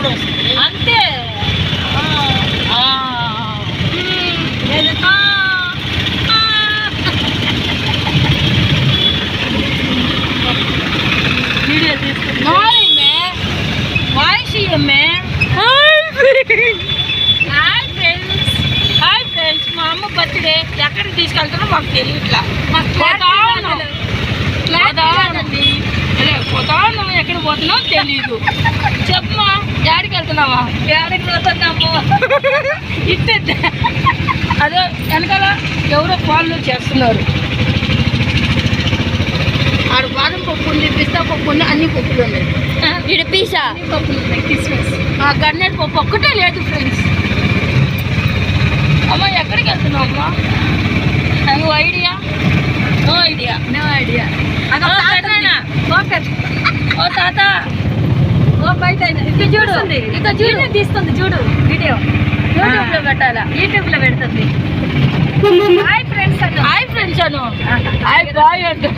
కూడా వస్తుంది అంతే. వీడియో తీసుకుంటా వాయిస్ ఇయ్యమ్మే. హాయ్ ఫ్రెండ్స్, మా అమ్మ బర్త్డే. ఎక్కడికి తీసుకెళ్తానో మాకు తెలియట్లా. పోతాను, ఎక్కడ పోతున్నావు తెలీదు. చెప్పమ్మా, యాడికి వెళ్తున్నావా? యాడికి పోతున్నాము ఇట్టే. అదే వెనకాల ఎవరో ఫాలో చేస్తున్నారు. ఆడ బాదం పప్పు ఉంది, పిస్తా పప్పు ఉంది, అన్ని పప్పులు ఉన్నాయి. ఇది పిజ్జా పప్పులు ఉన్నాయి, కిస్మిస్. గన్నేరు పప్పు ఒక్కటే లేదు ఫ్రెండ్స్. అమ్మ ఎక్కడికి వెళ్తున్నావు అమ్మా? నువ్వు idea? No idea. No idea. ఓ తాత, ఓ బయట ఇక చూడు, ఇక చూడు తీస్తుంది చూడు. వీడియో యూట్యూబ్లో పెట్టాలా? యూట్యూబ్లో పెడుతుంది. హాయ్ ఫ్రెండ్స్ అను. హాయ్ ఫ్రెండ్స్ అను. హాయ్ బాయ్ అంటే